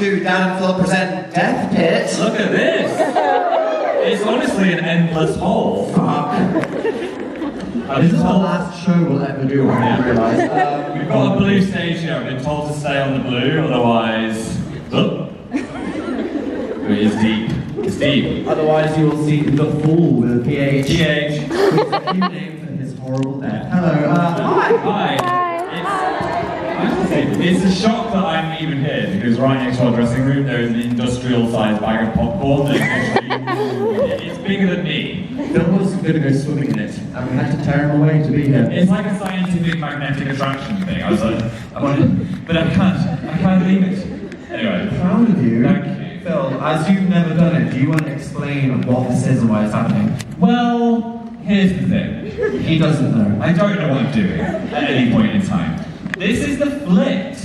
to Dan and Phil present Death Pit. Look at this! It's honestly an endless hole. Fuck. This is the last show we'll ever do, I realise. We've got a blue stage here. I've been told to stay on the blue, otherwise... Oh. It's deep. It's deep. Otherwise you will see The Fool with a PH. PH. With a few names and his horrible death. Hello, hi! Hi. It's a shock that I'm even here, because right next to our dressing room there is an industrial-sized bag of popcorn it's bigger than me. Phil was going to go swimming in it, and we had to tear him away to be here. It's like a scientific magnetic attraction thing. I was like, I want it, but I can't leave it. Anyway. I'm proud of you. Thank you. Phil, as you've never done it, do you want to explain what this is and why it's happening? Well, here's the thing. He doesn't know. I don't know what I'm doing at any point in time. This is the flit.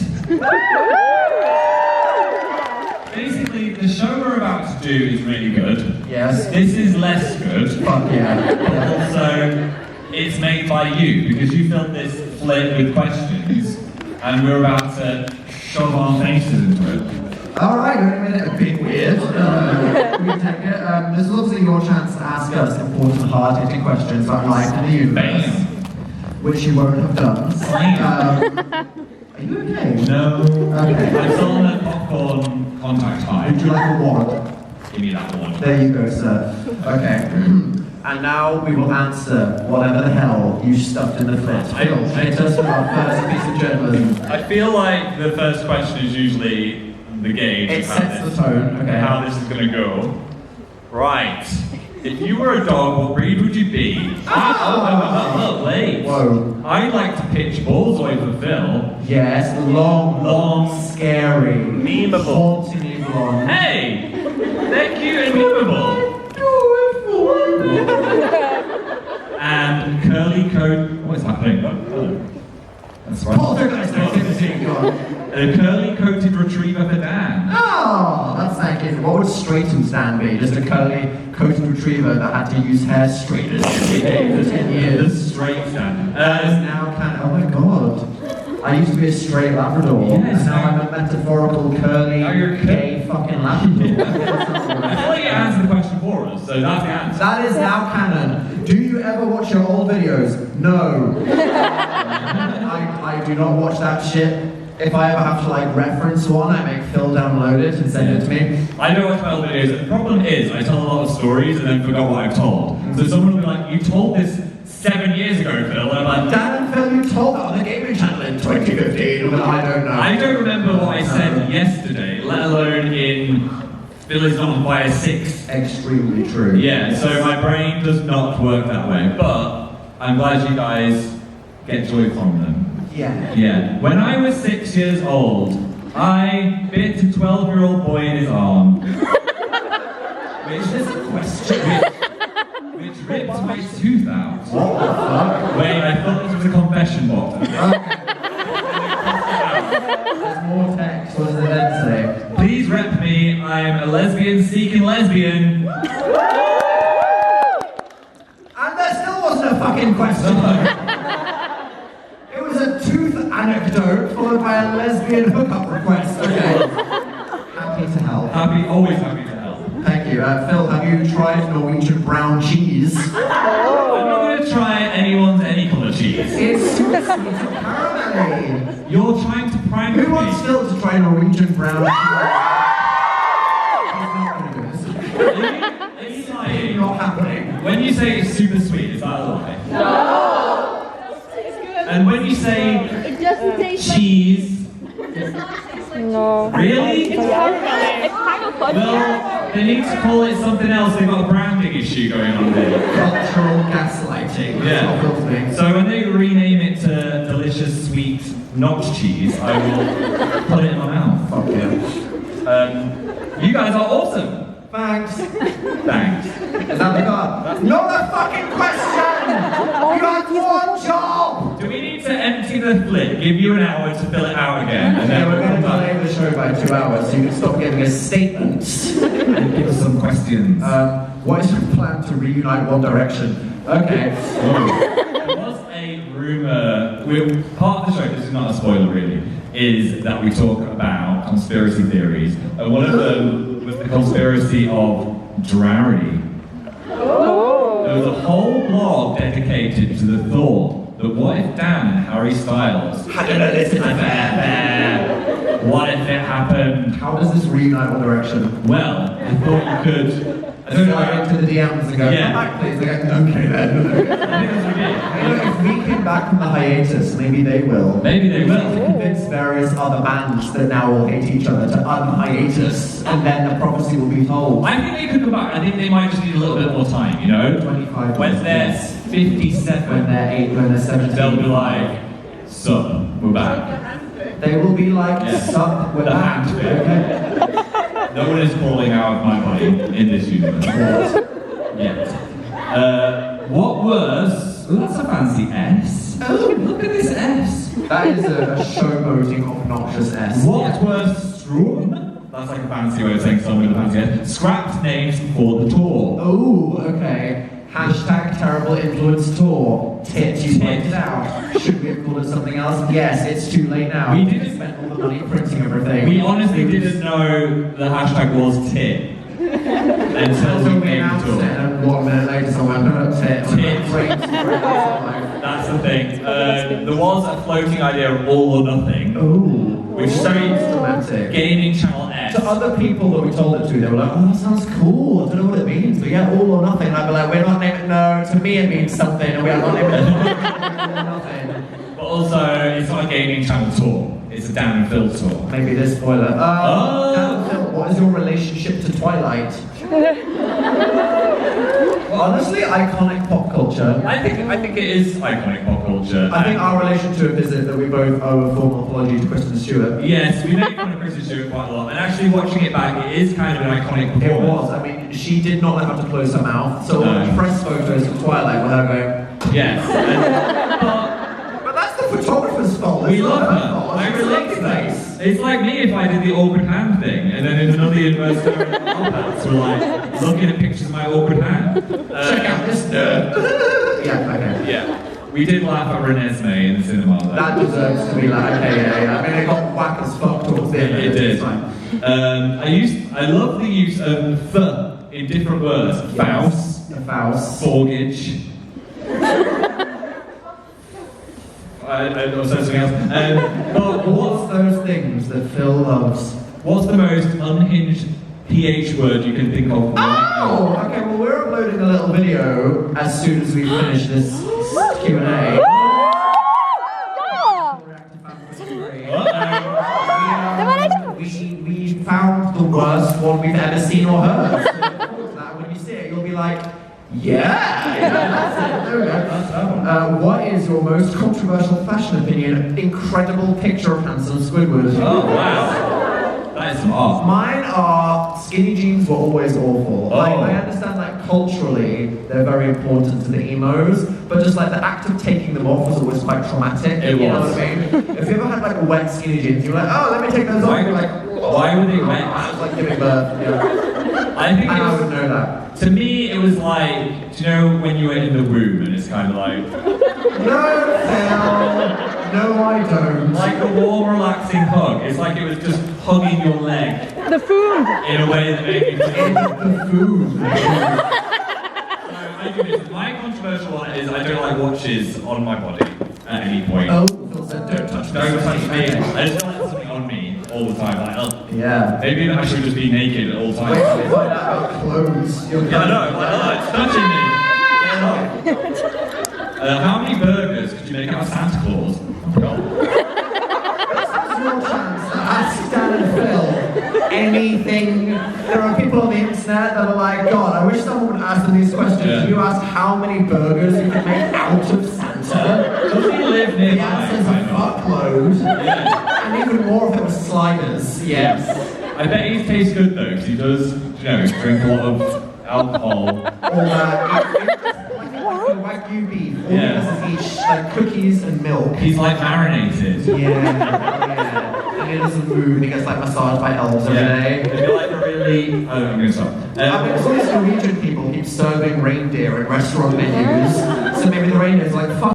Basically, the show we're about to do is really good. Yes. This is less good. Fuck yeah. But also, it's made by you, because you filled this flit with questions, and we're about to shove our faces into it. Alright, wait a minute, a bit weird. We can take it. This is obviously your chance to ask us important, hard-hitting questions about life in the universe. Which you won't have done. Are you okay? No. Okay. I'm still on the popcorn contact high. Would you like a wand? Give me that one. There you go, sir. Okay. And now we will answer whatever the hell you stuffed in the flit. Phil, hit us with our first piece of journalism. I feel like the first question is usually the gauge. It sets the tone, okay. How this is going to go. Right. If you were a dog, what breed would you be? Wait. Whoa. I'd like to pitch balls away for Phil. Yes, long, scary, memeable. hauntingly long. Hey! They're cute and memeable. And curly coat. What is happening? Oh. That's right. A curly coated retriever for Dan. Oh, that's thank you. What would straighten Stan be? Just a curly coated retriever that had to use hair straighteners every day for 10 years. The straight Stan. Is now kind of, oh my god. I used to be a straight Labrador. Yes, and now I'm a metaphorical curly, gay fucking Labrador. I feel like it answered the question for us, so that's the answer. That is now canon. Do you ever watch your old videos? No. I do not watch that shit. If I ever have to like reference one, I make Phil download it and send it to me. I don't watch my old videos. The problem is I tell a lot of stories and then forgot what I've told. So someone will be like, you told this 7 years ago, Phil. And I'm like, Dan and Phil, you told that on the gaming channel in 2015. Well, I don't know. I don't remember what I said yesterday, let alone in Phil is on fire 6. Extremely true. Yeah, so my brain does not work that way. But I'm glad you guys get joy from them. Yeah. Yeah. When I was 6 years old, I bit a 12-year-old boy in his arm. Which is a question. Which ripped my tooth out. What the fuck? Wait, I thought this was a confession box. There's more text. What does it then say? Please rep me. I'm a lesbian seeking lesbian. And there still wasn't a fucking question. It was a tooth anecdote followed by a lesbian hookup request. Okay. Happy to help. Always happy to help. Thank you. Phil, have you tried Norwegian brown cheese? I'm not going to try any colour cheese. It's super sweet and caramelly. You're trying to prank me. Who wants Phil to try Norwegian brown cheese? He's not going to do this. Are you lying? Not happening. When you say it's super sweet, is that a lie? No! And when you say It doesn't taste cheese, No. really? It's kind of funny. Well, they need to call it something else. They've got a branding issue going on there. Cultural gaslighting. Yeah. That's what Phil thinks. So when they rename it to delicious sweet not cheese, I will put it in my mouth. Fuck yeah. You guys are awesome. Thanks. Thanks. Is that the card? Not the fucking question! You had one job! Do we need to empty the flit, give you an hour to fill it out again, and Yeah, then we're going to delay the show by 2 hours so you can stop giving us statements. and give us some questions? What is your plan to reunite One Direction? Okay. There was a rumour, part of the show, this is not a spoiler really, is that we talk about conspiracy theories. And one of them was the conspiracy of Drarry. There was a whole blog dedicated to the thought that what if Dan and Harry Styles had an illicit affair? What if it happened? How does this reunite One Direction? Well, I thought you could. I don't know. Slide into the DMs and go, Yeah. come back please. They go, okay then. I think that's what we did. You know, if we came back from the hiatus, maybe they will. Maybe they We need to will. convince various other bands that now all hate each other to unhiatus, and then the prophecy will be told. I think they could come back. I think they might just need a little bit more time, you know? 25 When they're 57, when they're 8, when they're 17. they'll be like, so, we're back. They will be like, Yeah. suck, we're The back. hand bit. Okay. No one is crawling out of my body in this universe. Yet. What was... Oh, that's a fancy S. Oh, look at this S. That is a showboating, obnoxious S. What was Strum? That's like a fancy way of saying someone with a fancy S. Scrapped names for the tour. Oh, okay. Hashtag terrible influence tour. Tit, you pointed out. Should we have called it something else? Yes, it's too late now. We didn't spend all the money printing everything. We honestly didn't know the hashtag was tit. Until So we we came announced to it, it. and 1 minute later someone went, tit. Tit. That's the thing. There was a floating idea of all or nothing, Ooh. which sounds romantic. gaining Channel S. To other people that we told it to, they were like, oh, that sounds cool. I don't know what it means, but yeah, all or nothing. And I'd be like, we're not naming, no, to me it means something, and we are not naming it all or nothing. But also, it's not a gaming channel tour. It's a Dan and Phil tour. Maybe this spoiler. Oh. Dan, Phil, what is your relationship to Twilight? Honestly, iconic pop culture. I think it is iconic pop culture. I think our relation to it is that we both owe a formal apology to Kristen Stewart. Yes, we make fun of Kristen Stewart quite a lot, and actually watching it back, it is kind of an iconic It performance. was. I mean, she did not know how to close her mouth, so all No. the press photos of Twilight were her going, Yes. but that's the photographer's fault. We It's not love her her. fault. I She's relate lucky to that. face. It's like me if I did the awkward hand thing, and then in another universe, Alpats were like looking at pictures of my awkward hand. Check out this nerd. Yeah, okay. Yeah. We did laugh at Renesmee in the cinema. though. That deserves to be like, okay, yeah. I mean, it got whack as fuck towards the end. It did. It's fine. I love the use of the in different words. Faust, A Faust. forgage. I don't know something else. But What's those things that Phil loves? what's the most unhinged PH word you can think of right now? Oh, okay. Well, we're uploading a little video as soon as we finish this Q&A. Yeah. We found the worst one we've ever seen or heard. So that when you see it, you'll be like, yeah, that's it. There we go. What is your most controversial fashion opinion? Incredible picture of handsome Squidward. Oh wow, that is some art. Mine are skinny jeans were always awful. Like, Oh. I understand that culturally they're very important to the emos, but just like the act of taking them off was always quite traumatic. It You know was. what I mean? If you ever had like wet skinny jeans, you're like, oh, let me take those off. Why- You're like, why were they wet? I was like giving birth. Yeah. I think And it I was, would know that. to me it was like, do you know when you were in the womb and it's kind of like No, Phil. No, I don't. like a warm, relaxing hug. It's like it was just hugging your leg The food. in a way that made you feel. The food. I do this. My controversial one is I don't like watches on my body at any point. Oh, Phil said don't touch me. Don't touch me. I just don't like something on me all the time. Like, Yeah. maybe I should just be naked at all Wait, times. till we find out about clothes. You'll Yeah, I know. Like, oh, it's touching me. Get it off. How many burgers could you make out of Santa Claus? I forgot. This is your chance to ask Dan and Phil anything. There are people on the internet that are like, God, I wish someone would ask them these questions. Yeah. You ask how many burgers you can make out of Santa. Does he live The nearby? answer's a fuckload. Yeah. And even more if it was sliders. Yes. I bet he tastes good though, because he does, you know, drink a lot of alcohol. Or like Wagyu beef. All Yeah. he does is eat like cookies and milk. He's like marinated. Yeah. And he doesn't move and he gets like massaged by elves every Yeah. day. It'd be like a really. Oh, I'm gonna stop. I mean, it's all these Norwegian people keep serving reindeer in restaurant menus, so maybe the reindeer's like, fuck